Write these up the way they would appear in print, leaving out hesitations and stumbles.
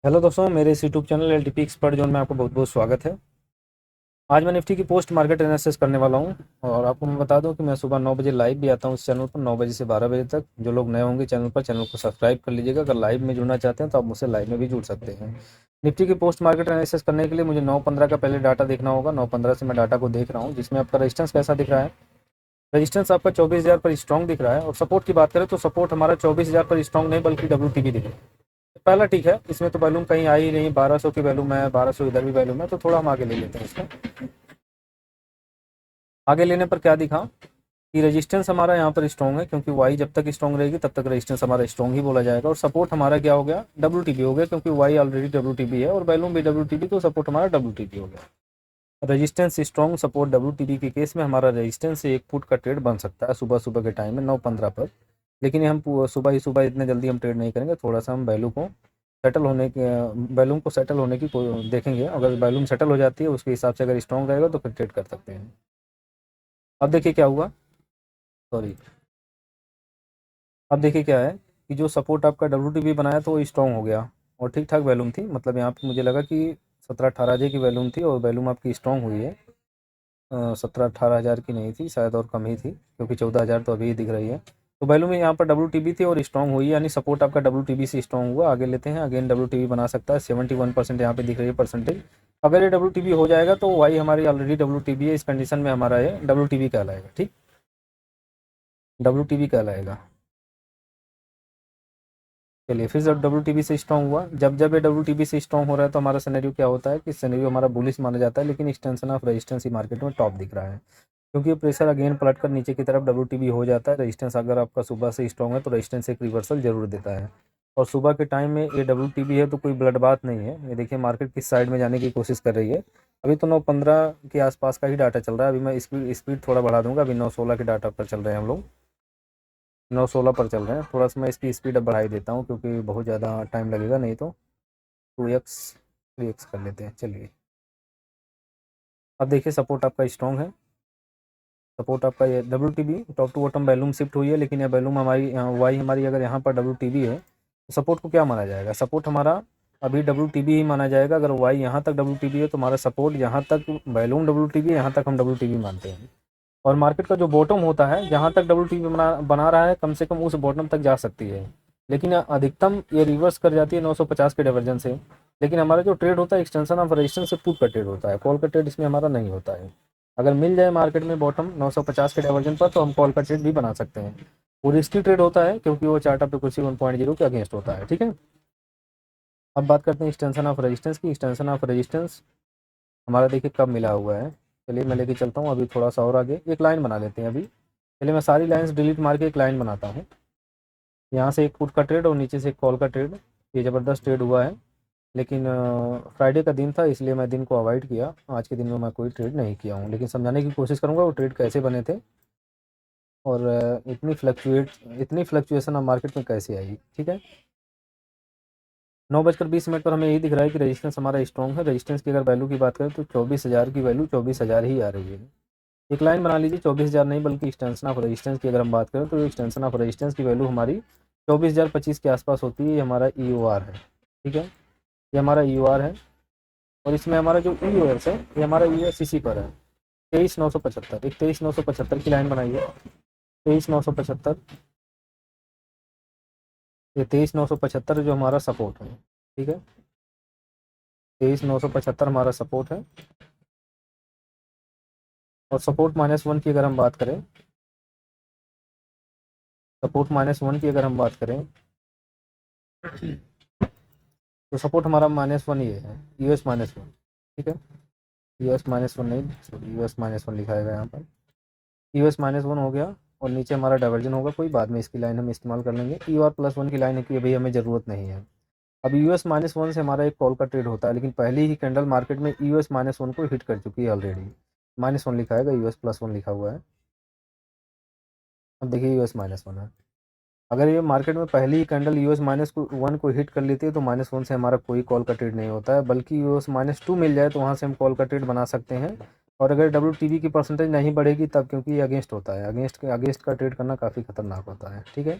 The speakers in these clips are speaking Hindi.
हेलो दोस्तों, मेरे इस YouTube channel LTP expert zone में आपको बहुत बहुत स्वागत है। आज मैं निफ्टी की पोस्ट मार्केट एनालिसिस करने वाला हूं। और आपको मैं बता दूं कि मैं सुबह 9 बजे लाइव भी आता हूं इस चैनल पर, 9 बजे से 12 बजे तक। जो लोग नए होंगे चैनल पर, चैनल को सब्सक्राइब कर लीजिएगा। अगर लाइव में जुड़ना चाहते हैं तो आप मुझसे लाइव में भी जुड़ सकते हैं। निफ्टी की पोस्ट मार्केट एनालिसिस करने के लिए मुझे 9:15 का पहले डाटा देखना होगा। 9:15 से मैं डाटा को देख रहा हूँ, जिसमें आपका रजिस्टेंस कैसा दिख रहा है। रजिस्टेंस आपका 24,000 पर स्ट्रॉन्ग दिख रहा है। और सपोर्ट की बात करें तो सपोर्ट हमारा 24,000 पर स्ट्रॉन्ग नहीं बल्कि WTB दिख रहा है। पहला ठीक है, इसमें तो वैल्यूम कहीं आई ही नहीं। 1200 की वैल्यूम है, 1200 इधर भी वैल्यूम है, तो थोड़ा हम आगे ले लेते हैं इसको। आगे लेने पर क्या दिखा कि रेजिस्टेंस हमारा यहाँ पर स्ट्रॉन्ग है, क्योंकि वाई जब तक स्ट्रॉन्ग रहेगी तब तक रेजिस्टेंस हमारा स्ट्रॉन्ग ही बोला जाएगा। और सपोर्ट हमारा क्या हो गया, WTB हो गया, क्योंकि वाई ऑलरेडी WTB है और वैल्यूम भी WTB, तो सपोर्ट हमारा WTB हो गया। रेजिस्टेंस स्ट्रॉन्ग, सपोर्ट WTB के केस में हमारा रेजिस्टेंस से एक फुट का ट्रेड बन सकता है सुबह सुबह के टाइम में 9:15 पर। लेकिन ये हम सुबह ही सुबह इतने जल्दी हम ट्रेड नहीं करेंगे। थोड़ा सा हम वैल्यूम को सेटल होने की देखेंगे। अगर वैल्यूम सेटल हो जाती है उसके हिसाब से अगर स्ट्रॉन्ग रहेगा तो फिर ट्रेड कर सकते हैं। अब देखिए क्या हुआ, सॉरी, अब देखिए क्या है कि जो सपोर्ट आपका WTB बनाया तो वो स्ट्रॉन्ग हो गया और ठीक ठाक वैल्यूम थी। मतलब यहाँ पे मुझे लगा कि 17-18 की वैल्यूम थी और वैल्यूम आपकी स्ट्रॉन्ग हुई है। 17-18 हज़ार की नहीं थी शायद, और कम ही थी, क्योंकि 14,000 तो अभी ही दिख रही है। तो वैल्यूम में यहाँ पर WTB थी और स्ट्रॉन्ग हुई, यानी सपोर्ट आपका WTB से स्ट्रॉन्ग हुआ। आगे लेते हैं, अगेन WTB बना सकता है। 71% यहाँ पे दिख रही है परसेंटेज। अगर ये WTB हो जाएगा तो वाई हमारी ऑलरेडी WTB है। इस कंडीशन में हमारा ये WTB कहलाएगा। ठीक, WTB कहलाएगा। चलिए, फिर जब WTB से स्ट्रॉन्ग हुआ, जब जब ये WTB से स्ट्रॉन्ग हो रहा है तो हमारा सिनेरियो क्या होता है कि सिनेरियो हमारा बुलिश माना जाता है। लेकिन extension of resistance he market में टॉप दिख रहा है, क्योंकि प्रेशर अगेन पलट कर नीचे की तरफ WTB हो जाता है। रेजिस्टेंस अगर आपका सुबह से स्ट्रॉन्ग है तो रेजिस्टेंस एक रिवर्सल जरूर देता है। और सुबह के टाइम में ये WTB है तो कोई ब्लड बात नहीं है। ये देखिए मार्केट किस साइड में जाने की कोशिश कर रही है। अभी तो 9:15 के आसपास का ही डाटा चल रहा है। अभी मैं स्पीड थोड़ा बढ़ा दूंगा। अभी 9:16 के डाटा पर चल रहे हैं हम लोग, 9:16 पर चल रहे हैं। थोड़ा सा मैं इसकी स्पीड अब बढ़ा ही देता हूँ, क्योंकि बहुत ज़्यादा टाइम लगेगा, नहीं तो 2x 3x कर लेते हैं। चलिए, अब देखिए सपोर्ट आपका स्ट्रॉन्ग है। सपोर्ट आपका ये WTB top to bottom volume shift हुई है। लेकिन ये वैल्यूम हमारी वाई हमारी अगर यहाँ पर WTB है तो सपोर्ट को क्या माना जाएगा, सपोर्ट हमारा अभी WTB ही माना जाएगा। अगर वाई यहाँ तक WTB है तो हमारा सपोर्ट यहाँ तक, वैल्यूम WTB यहाँ तक हम WTB मानते हैं। और मार्केट का जो बॉटम होता है, जहाँ तक WTB बना रहा है, कम से कम उस बॉटम तक जा सकती है। लेकिन अधिकतम ये रिवर्स कर जाती है 950 के डाइवर्जन से। लेकिन हमारा जो ट्रेड होता है एक्सटेंशन ऑफ रेजिस्टेंस से पुट का ट्रेड होता है, कॉल का ट्रेड इसमें हमारा नहीं होता है। अगर मिल जाए मार्केट में बॉटम 950 के डाइवर्जन पर तो हम कॉल का ट्रेड भी बना सकते हैं। वो रिस्की ट्रेड होता है, क्योंकि वो चार्ट ऑफ फ्रीक्वेंसी 1.0 के अगेंस्ट होता है। ठीक है, अब बात करते हैं एक्सटेंशन ऑफ रेजिस्टेंस की। एक्सटेंशन ऑफ रेजिस्टेंस हमारा देखिए कब मिला हुआ है। चलिए मैं लेके चलता हूँ अभी थोड़ा सा और आगे, एक लाइन बना लेते हैं अभी। चलिए मैं सारी लाइंस डिलीट मार के एक लाइन बनाता हूँ। यहाँ से एक पुट का ट्रेड और नीचे से एक कॉल का ट्रेड। ये ज़बरदस्त ट्रेड हुआ है। लेकिन फ्राइडे का दिन था इसलिए मैं दिन को अवॉइड किया। आज के दिन में मैं कोई ट्रेड नहीं किया हूँ, लेकिन समझाने की कोशिश करूँगा वो ट्रेड कैसे बने थे और इतनी फ्लक्चुएशन अब मार्केट में कैसे आई। ठीक है, 9:20 पर हमें यही दिख रहा है कि रेजिस्टेंस हमारा स्ट्रॉन्ग है। रेजिस्टेंस की अगर वैल्यू की बात करें तो 24,000 की वैल्यू 24,000 ही आ रही है। एक लाइन बना लीजिए, 24,000 नहीं बल्कि एक्सटेंशन ऑफ रेजिस्टेंस की अगर हम बात करें तो एक्सटेंशन ऑफ रेजिस्टेंस की वैल्यू हमारी 24,025 के आसपास होती है। ये हमारा EOR है। ठीक है, ये हमारा EOR है। और इसमें हमारा जो EOS है ये हमारा EOS इसी पर है, 23,975। एक 23,975 की लाइन बनाइए, 23,975। ये 23,975 जो हमारा सपोर्ट है। ठीक है, 23,975 हमारा सपोर्ट है। और सपोर्ट -1 की अगर हम बात करें, सपोर्ट -1 की अगर हम बात करें तो सपोर्ट हमारा -1 ये है, US-1। ठीक है, US-1 नहीं, सॉरी, US-1 लिखाएगा यहाँ पर। US-1 हो गया और नीचे हमारा डाइवर्जन होगा, कोई बाद में इसकी लाइन हम इस्तेमाल कर लेंगे। EOR+1 की लाइन की अभी हमें ज़रूरत नहीं है। अब US-1 से हमारा एक कॉल का ट्रेड होता है, लेकिन पहली ही कैंडल मार्केट में US-1 को हिट कर चुकी है ऑलरेडी। -1 लिखाएगा, US+1 लिखा हुआ है। अब देखिए US-1 है। अगर ये मार्केट में पहली ही कैंडल US-1 को हिट कर लेती है तो -1 से हमारा कोई कॉल का ट्रेड नहीं होता है, बल्कि US-2 मिल जाए तो वहाँ से हम कॉल का ट्रेड बना सकते हैं। और अगर WTB की परसेंटेज नहीं बढ़ेगी तब, क्योंकि ये अगेंस्ट होता है, अगेंस्ट का ट्रेड करना काफ़ी खतरनाक होता है। ठीक है,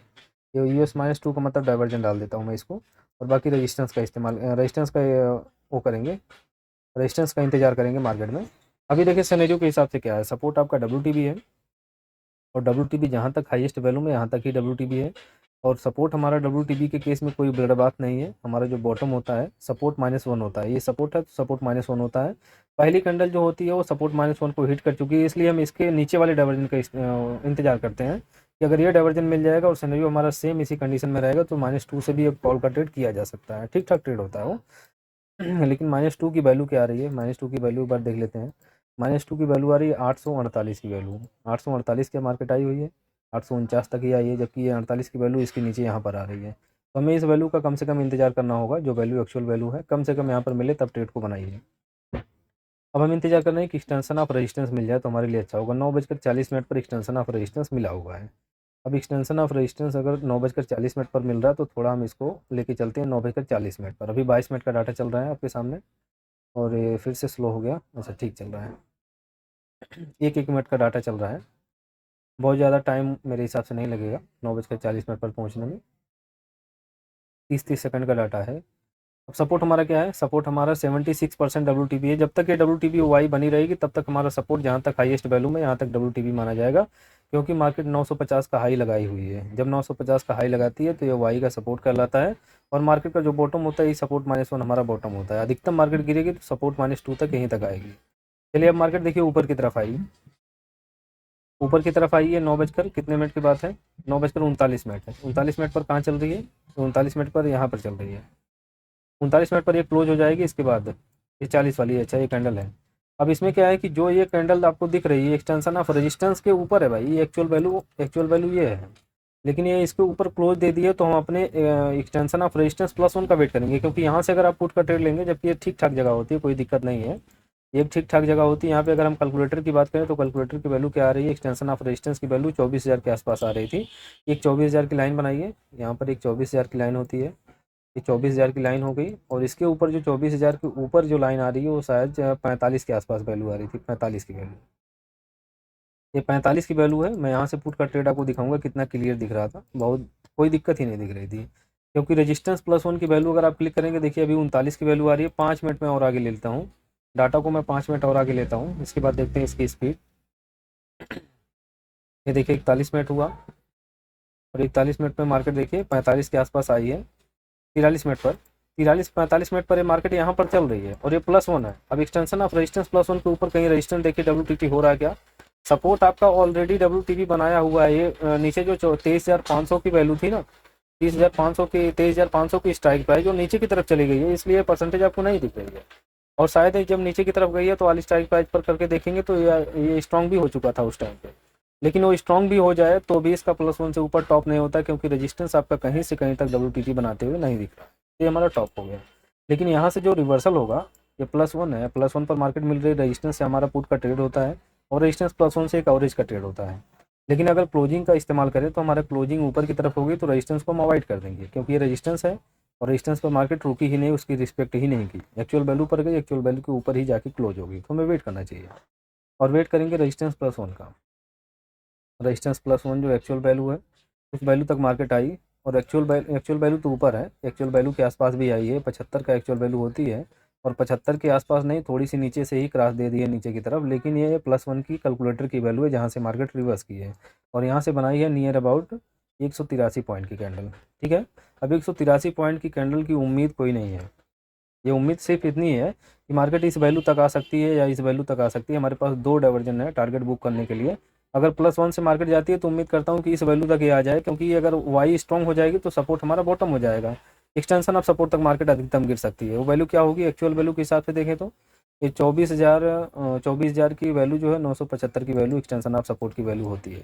ये यूएस -2 का मतलब डाइवर्जन डाल देता हूँ मैं इसको, और बाकी रेजिस्टेंस का इस्तेमाल, रेजिस्टेंस का वो करेंगे, रेजिस्टेंस का इंतजार करेंगे मार्केट में। अभी देखिए सिनेरियो के हिसाब से क्या है, सपोर्ट आपका WTB है, और WTB जहाँ तक हाईएस्ट वैल्यू में यहाँ तक ही WTB है, और सपोर्ट हमारा WTB के केस में कोई बड़ा बात नहीं है। हमारा जो बॉटम होता है सपोर्ट -1 होता है, ये सपोर्ट है तो सपोर्ट -1 होता है। पहली कैंडल जो होती है वो सपोर्ट -1 को हिट कर चुकी है, इसलिए हम इसके नीचे वाले डाइवर्जन का इंतजार करते हैं कि अगर ये डाइवर्जन मिल जाएगा और सिनेरियो हमारा सेम इसी कंडीशन में रहेगा तो -2 से भी अब कॉल का ट्रेड किया जा सकता है, ठीक ठाक ट्रेड होता है वो। लेकिन -2 की वैल्यू क्या आ रही है, -2 की वैल्यू एक बार देख लेते हैं। -2 की वैल्यू आ रही है 848 की वैल्यू, 848 की मार्केट आई हुई है, 849 तक ही आई है, जबकि ये 48 की वैल्यू इसके नीचे यहाँ पर आ रही है। तो हमें इस वैल्यू का कम से कम इंतजार करना होगा, जो वैल्यू एक्चुअल वैल्यू है कम से कम यहाँ पर मिले तब ट्रेड को बनाइए। अब हम इंतजार कर रहे हैं कि एक्सटेंशन ऑफ रेजिस्टेंस मिल जाए तो हमारे लिए अच्छा होगा। 9:40 पर एक्सटेंशन ऑफ रेजिस्टेंस मिला हुआ है। अब एक्सटेंशन ऑफ रेजिस्टेंस अगर 9:40 पर मिल रहा है तो थोड़ा हम इसको लेके चलते हैं 9:40 पर। अभी 22 मिनट का डाटा चल रहा है आपके सामने, और ये फिर से स्लो हो गया, अच्छा ठीक चल रहा है। 1-1 मिनट का डाटा चल रहा है, बहुत ज़्यादा टाइम मेरे हिसाब से नहीं लगेगा 9:40 पर पहुँचने में, 30-30 सेकंड का डाटा है। अब सपोर्ट हमारा क्या है, सपोर्ट हमारा 76% WTB है। जब तक ये WTB वाई बनी रहेगी तब तक हमारा सपोर्ट जहाँ तक हाईएस्ट वैल्यू में यहाँ तक WTB माना जाएगा, क्योंकि मार्केट 950 का हाई लगाई हुई है। जब 950 का हाई लगाती है तो ये वाई का सपोर्ट कहलाता है, और मार्केट का जो बॉटम होता है ये सपोर्ट -1 हमारा बॉटम होता है। अधिकतम मार्केट गिरेगी तो सपोर्ट -2 तक यहीं तक आएगी। चलिए अब मार्केट देखिए ऊपर की तरफ आई, ऊपर की तरफ आई है। 9 बजकर कितने मिनट की बात है, 9:39 है। 39 मिनट पर कहाँ चल रही है, 39 मिनट पर यहाँ पर चल रही है। 39 मिनट पर ये क्लोज हो जाएगी, इसके बाद ये 40 वाली है, अच्छा ये कैंडल है। अब इसमें क्या है कि जो ये कैंडल आपको दिख रही है एक्सटेंशन ऑफ रेजिस्टेंस के ऊपर है भाई, ये एक्चुअल वैल्यू ये है, लेकिन ये इसके ऊपर क्लोज दे दिए तो हम अपने एक्सटेंशन ऑफ रेजिस्टेंस +1 का वेट करेंगे, क्योंकि यहाँ से अगर आप पुट का ट्रेड लेंगे, जबकि ये ठीक ठाक जगह होती है, कोई दिक्कत नहीं है, ये ठीक ठाक जगह होती है। यहाँ पे अगर हम कैलकुलेटर की बात करें तो कैलकुलेटर की वैल्यू क्या आ रही है, एक्सटेंशन ऑफ रेजिस्टेंस की वैल्यू 24,000 के आसपास आ रही थी। एक 24,000 की लाइन बनाइए, यहाँ पर एक 24,000 की लाइन होती है, ये 24,000 की लाइन हो गई, और इसके ऊपर जो 24,000 के ऊपर जो लाइन आ रही है वो शायद 45 के आसपास वैल्यू आ रही थी, 45 की वैल्यू, ये 45 की वैल्यू है। मैं यहाँ से पुट का ट्रेड आपको दिखाऊंगा कितना क्लियर दिख रहा था, बहुत कोई दिक्कत ही नहीं दिख रही थी, क्योंकि रेजिस्टेंस +1 की वैल्यू अगर आप क्लिक करेंगे, देखिए अभी 39 की वैल्यू आ रही है। 5 मिनट में और आगे ले लेता हूँ डाटा को, मैं 5 मिनट और आगे लेता हूँ, इसके बाद देखते हैं इसकी स्पीड। ये देखिए 41 मिनट हुआ, और 41 मिनट में मार्केट देखिए 45 के आसपास आई है। 43 मिनट पर, 45 मिनट पर ये मार्केट यहाँ पर चल रही है, और ये +1 है। अब एक्सटेंशन ऑफ रेजिस्टेंस +1 के ऊपर कहीं रेजिस्टेंस देखिए WTT हो रहा है क्या, सपोर्ट आपका ऑलरेडी WTB बनाया हुआ है। ये नीचे जो 23,500 की वैल्यू थी ना, 30,500 की 23,500 की स्ट्राइक प्राइस जो नीचे की तरफ चली गई है, इसलिए परसेंटेज आपको नहीं दिख रही है। और शायद ही जब नीचे की तरफ गई है तो वाली स्ट्राइक प्राइस पर करके देखेंगे तो ये स्ट्रॉन्ग भी हो चुका था उस टाइम पे, लेकिन वो स्ट्रॉन्ग भी हो जाए तो भी इसका +1 से ऊपर टॉप नहीं होता, क्योंकि रेजिस्टेंस आपका कहीं से कहीं तक WTT बनाते हुए नहीं दिख रहा, ये हमारा टॉप हो गया। लेकिन यहाँ से जो रिवर्सल होगा, ये +1 है, +1 पर मार्केट मिल रही रेजिस्टेंस से हमारा पुट का ट्रेड होता है, और रेजिस्टेंस +1 से एक एवरेज का ट्रेड होता है। लेकिन अगर क्लोजिंग का इस्तेमाल करें तो हमारा क्लोजिंग ऊपर की तरफ होगी तो रेजिस्टेंस को हम अवॉइड कर देंगे, क्योंकि ये रेजिस्टेंस है, और रेजिस्टेंस पर मार्केट रुकी ही नहीं, उसकी रिस्पेक्ट ही नहीं की, एक्चुअल वैल्यू पर गई, एक्चुअल वैल्यू के ऊपर ही जाके क्लोज होगी, तो हमें वेट करना चाहिए, और वेट करेंगे रेजिस्टेंस +1 का। रेजिस्टेंस +1 जो एक्चुअल वैल्यू है उस वैल्यू तक मार्केट आई, और एक्चुअल वैल्यू तो ऊपर है, एक्चुअल वैल्यू के आसपास भी आई है, 75 का एक्चुअल वैल्यू होती है, और 75 के आसपास नहीं, थोड़ी सी नीचे से ही क्रॉस दे दी है नीचे की तरफ, लेकिन ये +1 की कैलकुलेटर की वैल्यू है जहाँ से मार्केट रिवर्स की है, और यहाँ से बनाई है नियर अबाउट 183 पॉइंट की कैंडल, ठीक है। अब 183 पॉइंट की कैंडल की उम्मीद कोई नहीं है, ये उम्मीद सिर्फ इतनी है कि मार्केट इस वैल्यू तक आ सकती है या इस वैल्यू तक आ सकती है। हमारे पास 2 डाइवर्जन है टारगेट बुक करने के लिए। अगर +1 से मार्केट जाती है तो उम्मीद करता हूँ कि इस वैल्यू तक ये आ जाए, क्योंकि अगर वाई स्ट्रॉन्ग हो जाएगी तो सपोर्ट हमारा बॉटम हो जाएगा, एक्सटेंशन ऑफ सपोर्ट तक मार्केट अधिकतम गिर सकती है। वो वैल्यू क्या होगी एक्चुअल वैल्यू के हिसाब से देखें तो ये 24,000 की वैल्यू जो है 975 की वैल्यू एक्सटेंशन ऑफ सपोर्ट की वैल्यू होती है।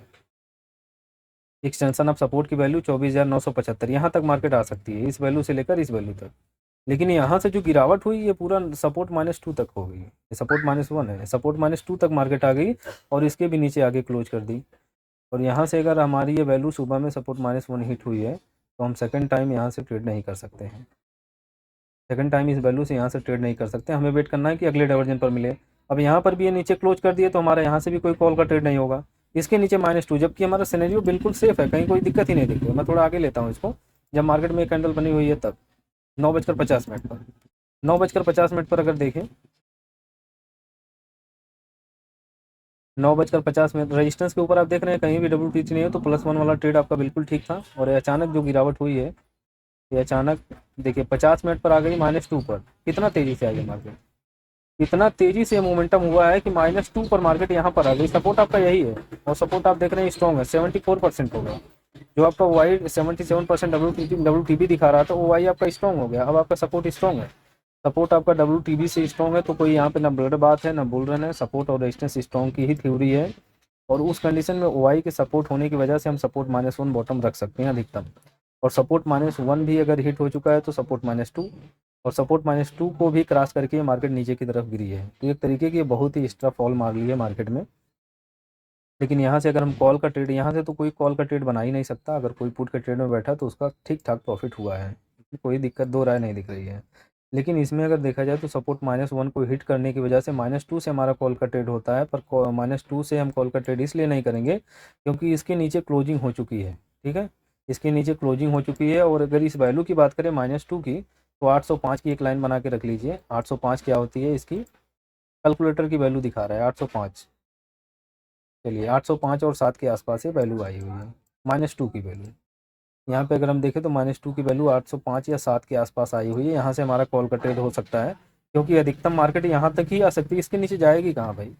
एक्सटेंशन ऑफ सपोर्ट की वैल्यू 24,975 यहाँ तक मार्केट आ सकती है, इस वैल्यू से लेकर इस वैल्यू तक। लेकिन यहाँ से जो गिरावट हुई ये पूरा सपोर्ट -2 तक हो गई, ये सपोर्ट -1 है, सपोर्ट -2 तक मार्केट आ गई, और इसके भी नीचे आगे क्लोज कर दी। और यहाँ से अगर हमारी ये वैल्यू सुबह में सपोर्ट -1 हिट हुई है तो हम सेकंड टाइम यहाँ से ट्रेड नहीं कर सकते हैं, सेकंड टाइम इस वैल्यू से यहाँ से ट्रेड नहीं कर सकते, हमें वेट करना है कि अगले डाइवर्जन पर मिले। अब यहाँ पर भी ये नीचे क्लोज कर दिए तो हमारा यहाँ से भी कोई कॉल का ट्रेड नहीं होगा, इसके नीचे -2, जबकि हमारा सिनेरियो बिल्कुल सेफ है, कहीं कोई दिक्कत ही नहीं दिख रही है। मैं थोड़ा आगे लेता हूँ इसको, जब मार्केट में एक कैंडल बनी हुई है तब 9:50 पर 9:50 पर अगर देखें 9:50 रजिस्टेंस के ऊपर आप देख रहे हैं कहीं भी WTC नहीं है, तो +1 वाला ट्रेड आपका बिल्कुल ठीक था। और ये अचानक जो गिरावट हुई है, ये अचानक देखिए 50 मिनट पर आ गई -2 पर। कितना तेजी से आई है मार्केट, इतना तेजी से मोमेंटम हुआ है कि -2 पर मार्केट यहाँ पर आ गई। सपोर्ट आपका यही है, और सपोर्ट आप देख रहे हैं स्ट्रॉन्ग है, 74% हो गया। जो आपका वाई 77% WTB दिखा रहा था, वो वाई आपका स्ट्रॉन्ग हो गया। अब आपका सपोर्ट स्ट्रॉन्ग है, सपोर्ट आपका WTB से स्ट्रॉन्ग है, तो कोई यहाँ पे ना ब्लड बात है ना बुल रन है, सपोर्ट और रेजिस्टेंस स्ट्रॉन्ग की ही थ्योरी है। और उस कंडीशन में OI के सपोर्ट होने की वजह से हम सपोर्ट -1 बॉटम रख सकते हैं अधिकतम। और सपोर्ट -1 भी अगर हिट हो चुका है तो सपोर्ट -2, और सपोर्ट -2 को भी क्रॉस करके मार्केट नीचे की तरफ गिरी है। तो एक तरीके की बहुत ही एक्स्ट्रा फॉल मार ली है मार्केट में। लेकिन यहाँ से अगर हम कॉल का ट्रेड, यहाँ से तो कोई कॉल का ट्रेड बना ही नहीं सकता। अगर कोई पुट का ट्रेड में बैठा तो उसका ठीक ठाक प्रॉफिट हुआ है, कोई दिक्कत दो राय नहीं दिख रही है। लेकिन इसमें अगर देखा जाए तो सपोर्ट -1 को हिट करने की वजह से -2 से हमारा कॉल का ट्रेड होता है। पर -2 से हम कॉल का ट्रेड इसलिए नहीं करेंगे क्योंकि इसके नीचे क्लोजिंग हो चुकी है। ठीक है, इसके नीचे क्लोजिंग हो चुकी है। और अगर इस वैल्यू की बात करें -2 की, तो 805 की एक लाइन बना के रख लीजिए। 805 क्या होती है, इसकी कैलकुलेटर की वैल्यू दिखा रहा है 805। चलिए 805 और 7 के आसपास ये वैल्यू आई हुई है, -2 की वैल्यू। यहाँ पे अगर हम देखें तो -2 की वैल्यू 805 या 7 के आसपास आई हुई है। यहाँ से हमारा कॉल का ट्रेड हो सकता है, क्योंकि अधिकतम मार्केट यहाँ तक ही आ सकती है। इसके नीचे जाएगी कहाँ भाई,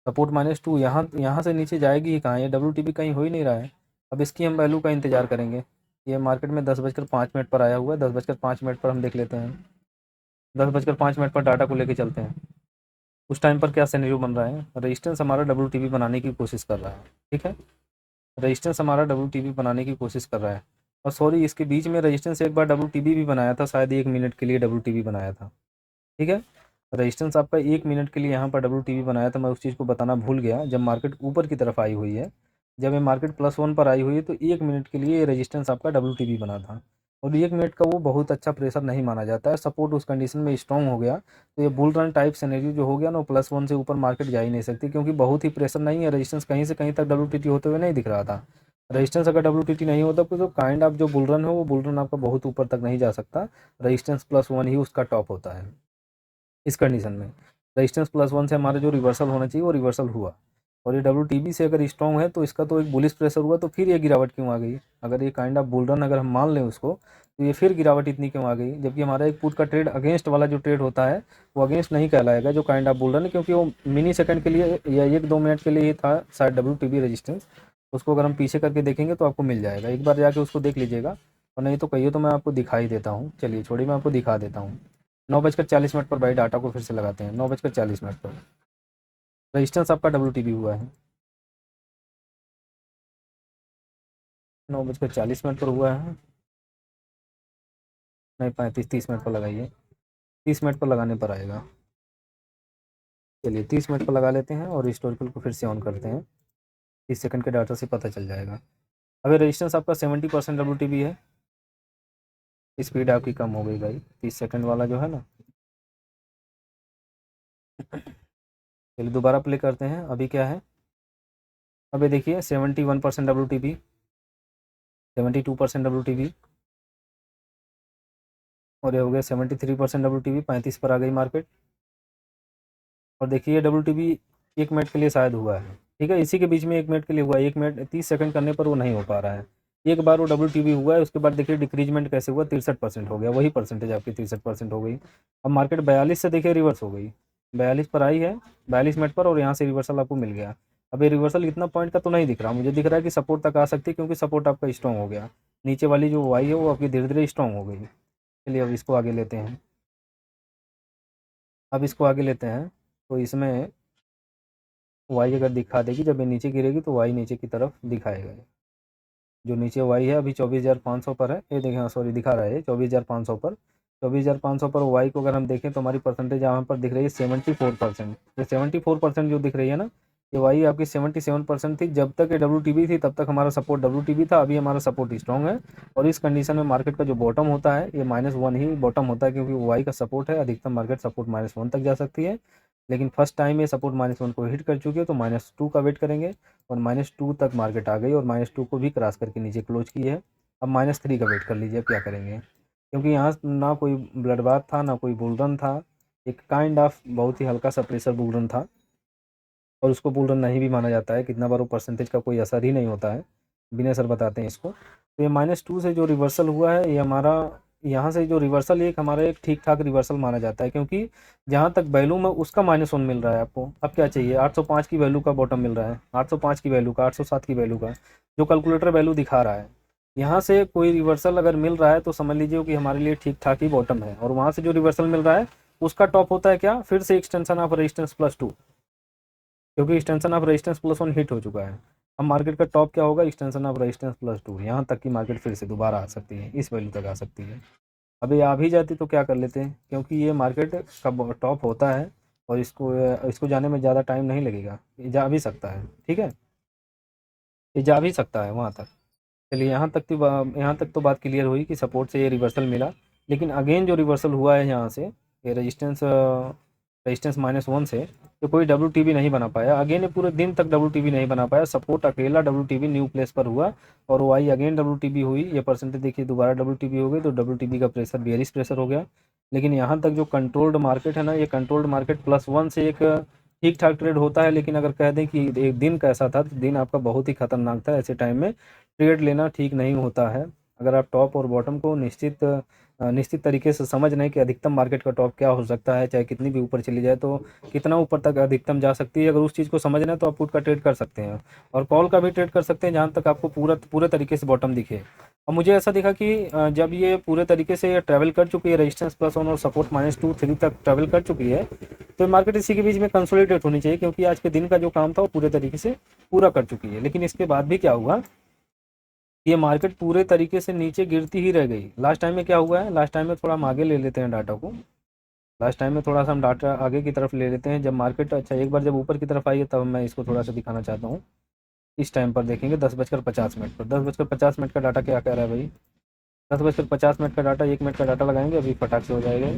सपोर्ट -2 यहाँ से नीचे जाएगी ही कहाँ, ये WTP कहीं हो ही नहीं रहा है। अब इसकी हम वैल्यू का इंतजार करेंगे। ये मार्केट में 10:05 पर आया हुआ है, 10:05 पर हम देख लेते हैं। 10:05 पर डाटा को लेके चलते हैं, उस टाइम पर क्या सिनेरियो बन रहा है। रेजिस्टेंस हमारा WTP बनाने की कोशिश कर रहा है। ठीक है, रेजिस्टेंस हमारा WTP बनाने की कोशिश कर रहा है। और सॉरी, इसके बीच में रेजिस्टेंस एक बार WTP भी बनाया था, शायद 1 मिनट के लिए WTP बनाया था। ठीक है, रेजिस्टेंस आपका 1 मिनट के लिए यहाँ पर WTP बनाया था। मैं उस चीज़ को बताना भूल गया, जब मार्केट ऊपर की तरफ आई हुई है, जब ये मार्केट +1 पर आई हुई है, तो 1 मिनट के लिए रेजिस्टेंस आपका WTP बना था। और 1 मिनट का वो बहुत अच्छा प्रेशर नहीं माना जाता है। सपोर्ट उस कंडीशन में स्ट्रॉन्ग हो गया, तो ये बुल रन टाइप सिनेरियो जो हो गया ना, +1 से ऊपर मार्केट जा ही नहीं सकती, क्योंकि बहुत ही प्रेशर नहीं है। रेजिस्टेंस कहीं से कहीं तक WTP होते हुए नहीं दिख रहा था। रेजिस्टेंस अगर WTP नहीं होता तो काइंड ऑफ जो बुल रन है, वो बुल रन आपका बहुत ऊपर तक नहीं जा सकता। रेजिस्टेंस +1 ही उसका टॉप होता है इस कंडीशन में। रेजिस्टेंस +1 से हमारा जो रिवर्सल होना चाहिए वो रिवर्सल हुआ। और ये WTP से अगर स्ट्रॉन्ग है तो इसका तो एक बुलिश प्रेशर हुआ, तो फिर ये गिरावट क्यों आ गई। अगर ये काइंड ऑफ बुल रन अगर हम मान लें उसको, तो ये फिर गिरावट इतनी क्यों आ गई। जबकि हमारा एक पुट का ट्रेड अगेंस्ट वाला जो ट्रेड होता है, वो अगेंस्ट नहीं कहलाएगा जो काइंड ऑफ बुल रन है, क्योंकि वो मिनी सेकंड के लिए या 1-2 मिनट के लिए ही था शायद WTP रेजिस्टेंस। उसको अगर हम पीछे करके देखेंगे तो आपको मिल जाएगा, एक बार जाके उसको देख लीजिएगा। और नहीं तो कहिए तो मैं आपको दिखाई देता हूँ। चलिए छोड़िए, मैं आपको दिखा देता हूँ। 9:40 पर भाई डाटा को फिर से लगाते हैं। 9:40 पर रजिस्टेंस आपका WTP हुआ है, 9:40 पर हुआ है। नहीं, 35-30 मिनट पर लगाइए, 30 मिनट पर लगाने पर आएगा। चलिए 30 मिनट पर लगा लेते हैं और हिस्टोरिकल को फिर से ऑन करते हैं, 30 सेकंड के डाटा से पता चल जाएगा। अभी रजिस्टेंस आपका 70% WTP है। स्पीड आपकी कम हो गई भाई, 30 सेकंड वाला जो है ना। चलिए दोबारा प्ले करते हैं, अभी क्या है। अभी देखिए 71% WTP, 72% WTP, और ये हो गया 73% WTP। 35 पर आ गई मार्केट। और देखिए WTP 1 मिनट के लिए शायद हुआ है। ठीक है, इसी के बीच में 1 मिनट के लिए हुआ है। 1 मिनट 30 सेकंड करने पर वो नहीं हो पा रहा है। एक बार वो WTP हुआ है, उसके बाद देखिए डिक्रीजमेंट कैसे हुआ, 63% हो गया। वही परसेंटेज आपकी 63% हो गई। अब मार्केट 42 से देखिए रिवर्स हो गई, 42 पर आई है 42 मिनट पर, और यहाँ से रिवर्सल आपको मिल गया। अब ये रिवर्सल इतना पॉइंट का तो नहीं दिख रहा, मुझे दिख रहा है कि सपोर्ट तक आ सकती है, क्योंकि सपोर्ट आपका स्ट्रॉन्ग हो गया। नीचे वाली जो वाई है वो आपकी धीरे धीरे स्ट्रॉन्ग हो गई। चलिए अब इसको आगे लेते हैं। अब इसको आगे लेते हैं, तो इसमें वाई अगर दिखा देगी, जब ये नीचे गिरेगी तो वाई नीचे की तरफ दिखाएगा। जो नीचे वाई है अभी 24,500 पर है, ये देखें, सॉरी दिखा रहा है 24,500 पर। 24,500 पर वाई को अगर हम देखें तो हमारी परसेंटेज यहाँ पर दिख रही है 74%। ये 74% जो दिख रही है ना, ये वाई आपकी 77% थी। जब तक ये WTP थी तब तक हमारा सपोर्ट WTP था, अभी हमारा सपोर्ट स्ट्रॉन्ग है। और इस कंडीशन में मार्केट का जो बॉटम होता है, ये -1 ही बॉटम होता है, क्योंकि वाई का सपोर्ट है। अधिकतम मार्केट सपोर्ट -1 तक जा सकती है। लेकिन फर्स्ट टाइम ये सपोर्ट -1 को हिट कर चुकी है, तो -2 का वेट करेंगे और -2 तक मार्केट आ गई और -2 को भी क्रॉस करके नीचे क्लोज की है। अब -3 का वेट कर लीजिए, अब क्या करेंगे, क्योंकि यहाँ ना कोई ब्लड बाथ था, ना कोई बुल रन था, एक काइंड ऑफ बहुत ही हल्का सा प्रेशर बुल रन था, और उसको बुल रन नहीं भी माना जाता है, कितना बार वो परसेंटेज का कोई असर ही नहीं होता है, विनय सर बताते हैं इसको। तो ये -2 से जो रिवर्सल हुआ है, ये हमारा यहाँ से जो रिवर्सल, एक हमारा एक ठीक ठाक रिवर्सल माना जाता है, क्योंकि जहाँ तक वैल्यू में उसका -1 मिल रहा है आपको। अब क्या चाहिए, 805 की वैल्यू का बॉटम मिल रहा है, 805 की वैल्यू का, 807 की वैल्यू का, जो कैलकुलेटर वैल्यू दिखा रहा है। यहाँ से कोई रिवर्सल अगर मिल रहा है तो समझ लीजिए कि हमारे लिए ठीक ठाक ही बॉटम है, और वहाँ से जो रिवर्सल मिल रहा है उसका टॉप होता है क्या, फिर से एक्सटेंशन ऑफ रेजिस्टेंस +2, क्योंकि एक्सटेंशन ऑफ रेजिस्टेंस +1 हिट हो चुका है। अब मार्केट का टॉप क्या होगा, एक्सटेंशन ऑफ रेजिस्टेंस +2, यहाँ तक की मार्केट फिर से दोबारा आ सकती है, इस वैल्यू तक आ सकती है। अभी आ भी जाती तो क्या कर लेते हैं, क्योंकि ये मार्केट का टॉप होता है और इसको इसको जाने में ज़्यादा टाइम नहीं लगेगा, ये जा भी सकता है, ठीक है, ये जा भी सकता है वहाँ तक। चलिए, यहाँ तक तो बात क्लियर हुई कि सपोर्ट से ये रिवर्सल मिला, लेकिन अगेन जो रिवर्सल हुआ है यहाँ से, ये रेजिस्टेंस -1 से, तो कोई डब्ल्यू नहीं बना पाया अगेन, ये पूरे दिन तक डब्ल्यू नहीं बना पाया, सपोर्ट अकेला डब्ल्यू न्यू प्लेस पर हुआ, और वो आई अगेन डब्ल्यू हुई, ये परसेंटेज देखिए दोबारा डब्ल्यू हो गई, तो डब्ल्यू का प्रेशर बेयरिश प्रेशर हो गया। लेकिन यहाँ तक जो कंट्रोल्ड मार्केट है ना, ये कंट्रोल्ड मार्केट +1 से एक ठीक ठाक ट्रेड होता है, लेकिन अगर कह दें कि एक दिन कैसा था, तो दिन आपका बहुत ही खतरनाक था। ऐसे टाइम में ट्रेड लेना ठीक नहीं होता है। अगर आप टॉप और बॉटम को निश्चित तरीके से समझ लें कि अधिकतम मार्केट का टॉप क्या हो सकता है, चाहे कितनी भी ऊपर चली जाए तो कितना ऊपर तक अधिकतम जा सकती है, अगर उस चीज़ को समझ लें तो आप पुट का ट्रेड कर सकते हैं, और कॉल का भी ट्रेड कर सकते हैं जहाँ तक आपको पूरे तरीके से बॉटम दिखे। और मुझे ऐसा दिखा कि जब ये पूरे तरीके से ट्रैवल कर चुकी है, रेजिस्टेंस +1 और सपोर्ट -2 3 तक ट्रैवल कर चुकी है, तो मार्केट इसी के बीच में कंसोलिडेट होनी चाहिए, क्योंकि आज के दिन का जो काम था वो पूरे तरीके से पूरा कर चुकी है। लेकिन इसके बाद भी क्या हुआ, ये मार्केट पूरे तरीके से नीचे गिरती ही रह गई। लास्ट टाइम में क्या हुआ है, लास्ट टाइम में थोड़ा हम आगे ले लेते हैं डाटा को, लास्ट टाइम में थोड़ा सा हम डाटा आगे की तरफ ले लेते हैं, जब मार्केट अच्छा एक बार जब ऊपर की तरफ आई है, तब मैं इसको थोड़ा सा दिखाना चाहता हूँ। इस टाइम पर देखेंगे 10:50 पर, 10:50 का डाटा क्या कह रहा है भाई, 10:50 का डाटा, 1 मिनट का डाटा लगाएंगे, अभी फटाक से हो जाएगा।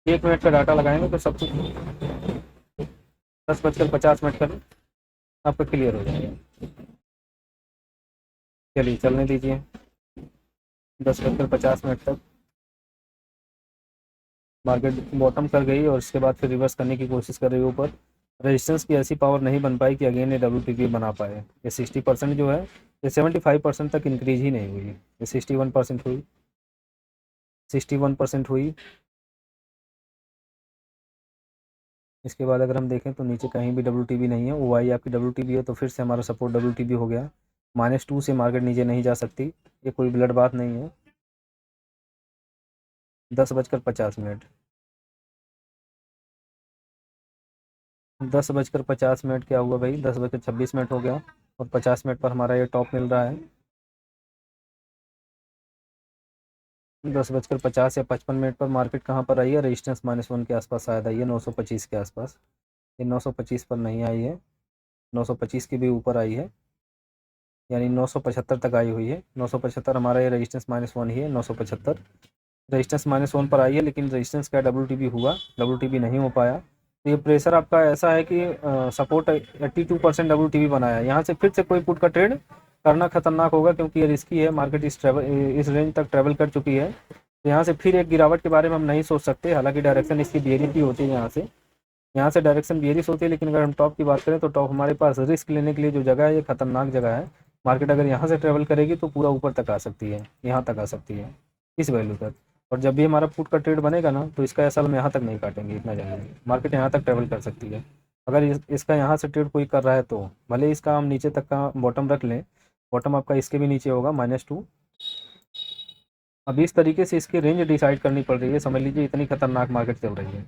1 मिनट का डाटा लगाएंगे तो सब कुछ 10:50 का आपका क्लियर हो जाएगा। चलिए चलने दीजिए 10:50 तक। मार्केट बॉटम कर गई और इसके बाद फिर रिवर्स करने की कोशिश कर रही है ऊपर। रेजिस्टेंस की ऐसी पावर नहीं बन पाई कि अगेन ये डब्ल्यू बना पाए। ये 60% जो है, ये 75% तक इंक्रीज ही नहीं हुई, ये 61% हुई, 61% हुई। इसके बाद अगर हम देखें तो नीचे कहीं भी डब्ल्यू नहीं है, ओ आई आपकी डब्ल्यू है, तो फिर से हमारा सपोर्ट डब्ल्यू हो गया। -2 से मार्केट नीचे नहीं जा सकती, ये कोई ब्लड बात नहीं है। 10:50, 10:50 क्या हुआ भाई, 10:26 हो गया, और 50 मिनट पर हमारा ये टॉप मिल रहा है। 10:50 या 55 पर मार्केट कहाँ पर आई है, रेजिस्टेंस -1 के आसपास शायद आई है, 925 के आसपास। ये 925 पर नहीं आई है, 925 के भी ऊपर आई है, यानी 975 तक आई हुई है। 975 हमारा ये रेजिस्टेंस -1 ही है, 975 रेजिस्टेंस -1 पर आई है, लेकिन रेजिस्टेंस का डब्ल्यू हुआ, डब्ल्यू नहीं हो पाया। तो ये प्रेशर आपका ऐसा है कि सपोर्ट 82% डब्ल्यू बनाया है, यहाँ से फिर से कोई पुट का ट्रेड करना खतरनाक होगा, क्योंकि ये रिस्की है, मार्केट इस रेंज तक ट्रैवल कर चुकी है। तो यहाँ से फिर एक गिरावट के बारे में हम नहीं सोच सकते, हालांकि डायरेक्शन इसकी बेयरिश भी होती है, यहाँ से डायरेक्शन बेयरिश होती है, लेकिन अगर हम टॉप की बात करें तो टॉप हमारे पास रिस्क लेने के लिए जो जगह है, ये खतरनाक जगह है। मार्केट अगर यहाँ से ट्रैवल करेगी तो पूरा ऊपर तक आ सकती है, यहाँ तक आ सकती है, इस वैल्यू तक। और जब भी हमारा पुट का ट्रेड बनेगा ना, तो इसका ऐसा हम यहाँ तक नहीं काटेंगे, इतना जानेंगे, मार्केट यहाँ तक ट्रैवल कर सकती है। अगर इसका यहाँ से ट्रेड कोई कर रहा है, तो भले इसका हम नीचे तक का बॉटम रख लें, बॉटम आपका इसके भी नीचे होगा, -2। अब इस तरीके से इसकी रेंज डिसाइड करनी पड़ रही है, समझ लीजिए इतनी खतरनाक मार्केट चल रही है,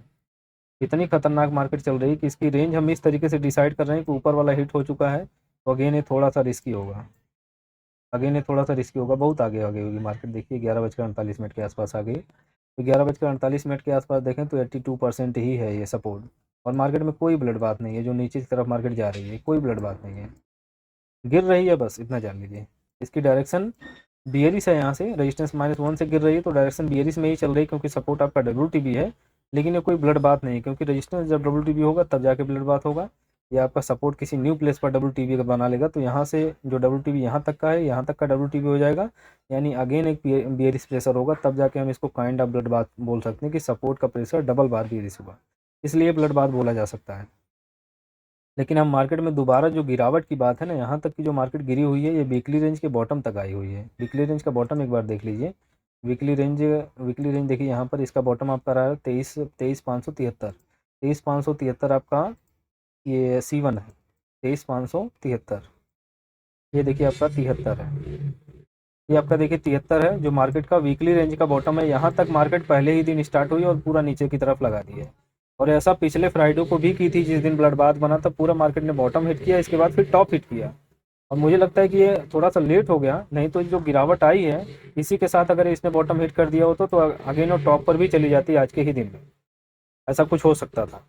इतनी खतरनाक मार्केट चल रही है कि इसकी रेंज हम इस तरीके से डिसाइड कर रहे हैं कि ऊपर वाला हिट हो चुका है, तो अगेन ये थोड़ा सा रिस्की होगा, अगेन ये थोड़ा सा रिस्की होगा, बहुत आगे आ गई होगी मार्केट। देखिए 11:48 के आसपास आ गई, तो 11:48 के आसपास देखें तो 82% ही है ये सपोर्ट, और मार्केट में कोई ब्लड बात नहीं है, जो नीचे की तरफ मार्केट जा रही है कोई ब्लड बात नहीं है, गिर रही है बस, इतना जान लीजिए। इसकी डायरेक्शन बियरिश है, यहाँ से रेजिस्टेंस -1 से गिर रही है तो डायरेक्शन बियरिश में ही चल रही है, क्योंकि सपोर्ट आपका WTB है। लेकिन ये कोई ब्लड बात नहीं, क्योंकि रेजिस्टेंस जब WTB होगा तब जाके ब्लड बात होगा, या आपका सपोर्ट किसी न्यू प्लेस पर WTB का बना लेगा, तो यहाँ से जो WTB यहाँ तक का है, यहाँ तक का WTB हो जाएगा, यानी अगेन एक बियरिश प्रेशर होगा, तब जाके हम इसको काइंड ऑफ ब्लड बात बोल सकते हैं कि सपोर्ट का प्रेशर डबल बार बियरिश हुआ, इसलिए ब्लड बात बोला जा सकता है। लेकिन हम मार्केट में दोबारा जो गिरावट की बात है ना, यहाँ तक की जो मार्केट गिरी हुई है, ये वीकली रेंज के बॉटम तक आई हुई है। वीकली रेंज का बॉटम एक बार देख लीजिए। वीकली रेंज देखिए, यहाँ पर इसका बॉटम आपका रहा है 23,573। 23,573 आपका ये C1 है, 23,573। ये देखिए आपका 73 है, ये आपका देखिए 73 है, जो मार्केट का वीकली रेंज का बॉटम है। यहाँ तक मार्केट पहले ही दिन स्टार्ट हुई और पूरा नीचे की तरफ लगा दी है, और ऐसा पिछले फ्राइडे को भी की थी, जिस दिन ब्लड बाथ बना था, पूरा मार्केट ने बॉटम हिट किया, इसके बाद फिर टॉप हिट किया। और मुझे लगता है कि ये थोड़ा सा लेट हो गया, नहीं तो जो गिरावट आई है इसी के साथ अगर इसने बॉटम हिट कर दिया होता तो अगेन वो टॉप पर भी चली जाती आज के ही दिन में, ऐसा कुछ हो सकता था।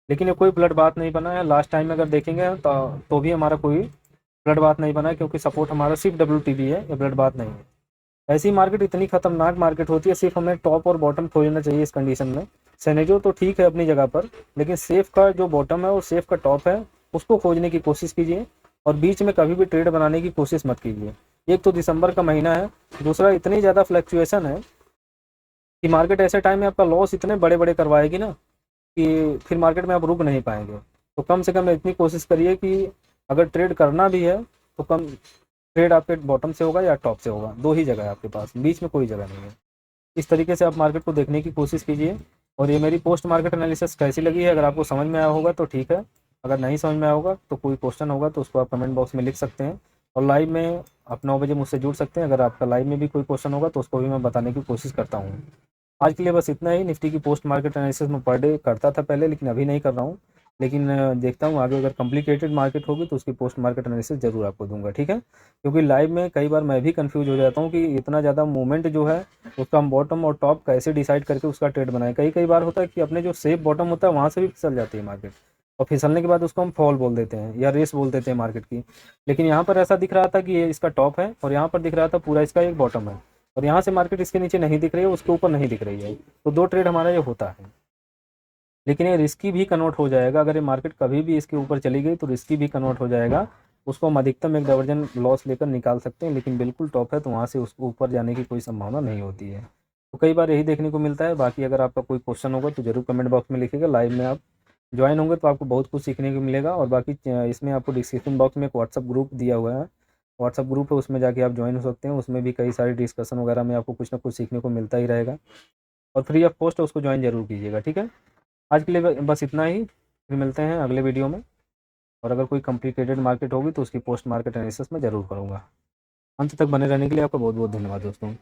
लेकिन ये कोई ब्लड बाथ नहीं बना है। लास्ट टाइम में अगर देखेंगे तो भी हमारा कोई ब्लड बाथ नहीं बना है, क्योंकि सपोर्ट हमारा सिर्फ WTB है, ये ब्लड बाथ नहीं है। ऐसी मार्केट इतनी खतरनाक मार्केट होती है, सिर्फ हमें टॉप और बॉटम खोजना चाहिए इस कंडीशन में। सिनेरियो तो ठीक है अपनी जगह पर, लेकिन सेफ का जो बॉटम है और सेफ का टॉप है उसको खोजने की कोशिश कीजिए, और बीच में कभी भी ट्रेड बनाने की कोशिश मत कीजिए। एक तो दिसंबर का महीना है, दूसरा इतनी ज़्यादा फ्लक्चुएशन है कि मार्केट ऐसे टाइम में आपका लॉस इतने बड़े बड़े करवाएगी ना कि फिर मार्केट में आप रुक नहीं पाएंगे। तो कम से कम इतनी कोशिश करिए कि अगर ट्रेड करना भी है तो कम ट्रेड आपके बॉटम से होगा या टॉप से होगा, दो ही जगह है आपके पास, बीच में कोई जगह नहीं है। इस तरीके से आप मार्केट को देखने की कोशिश कीजिए। और ये मेरी पोस्ट मार्केट एनालिसिस कैसी लगी है, अगर आपको समझ में आया होगा तो ठीक है, अगर नहीं समझ में आया होगा तो कोई क्वेश्चन होगा तो उसको आप कमेंट बॉक्स में लिख सकते हैं, और लाइव में आप 9 बजे मुझसे जुड़ सकते हैं। अगर आपका लाइव में भी कोई क्वेश्चन होगा तो उसको भी मैं बताने की कोशिश करता हूँ। आज के लिए बस इतना ही। निफ्टी की पोस्ट मार्केट एनालिसिस में पर डे करता था पहले, लेकिन अभी नहीं कर रहा हूँ। लेकिन देखता हूँ आगे अगर कॉम्प्लिकेटेड मार्केट होगी तो उसकी पोस्ट मार्केट एनालिसिस ज़रूर आपको दूंगा, ठीक है। क्योंकि लाइव में कई बार मैं भी कंफ्यूज हो जाता हूँ कि इतना ज़्यादा मूवमेंट जो है उसका हम बॉटम और टॉप कैसे डिसाइड करके उसका ट्रेड बनाए। कई कई बार होता है कि अपने जो सेफ बॉटम होता है वहाँ से भी फिसल जाती है मार्केट, और फिसलने के बाद उसको हम फॉल बोल देते हैं या रेस बोल देते हैं मार्केट की। लेकिन यहाँ पर ऐसा दिख रहा था कि ये इसका टॉप है, और यहाँ पर दिख रहा था पूरा इसका एक बॉटम है, और यहाँ से मार्केट इसके नीचे नहीं दिख रही है, उसके ऊपर नहीं दिख रही है। तो दो ट्रेड हमारा ये होता है, लेकिन ये रिस्की भी कन्वर्ट हो जाएगा। अगर ये मार्केट कभी भी इसके ऊपर चली गई तो रिस्की भी कन्वर्ट हो जाएगा, उसको हम अधिकतम एक डाइवर्जन लॉस लेकर निकाल सकते हैं, लेकिन बिल्कुल टॉप है तो वहाँ से उसको ऊपर जाने की कोई संभावना नहीं होती है। तो कई बार यही देखने को मिलता है। बाकी अगर आपका कोई क्वेश्चन होगा तो ज़रूर कमेंट बॉक्स में लिखिएगा। लाइव में आप ज्वाइन होंगे तो आपको बहुत कुछ सीखने को मिलेगा। और बाकी इसमें आपको डिस्क्रिप्शन बॉक्स में एक व्हाट्सअप ग्रुप दिया हुआ है, व्हाट्सअप ग्रुप है, उसमें जाके आप ज्वाइन हो सकते हैं। उसमें भी कई सारे डिस्कशन वगैरह में आपको कुछ ना कुछ सीखने को मिलता ही रहेगा, और फ्री ऑफ कॉस्ट है, उसको ज्वाइन जरूर कीजिएगा, ठीक है। आज के लिए बस इतना ही, फिर मिलते हैं अगले वीडियो में। और अगर कोई कॉम्प्लिकेटेड मार्केट होगी तो उसकी पोस्ट मार्केट एनालिसिस में ज़रूर करूँगा। अंत तक बने रहने के लिए आपका बहुत बहुत धन्यवाद दोस्तों।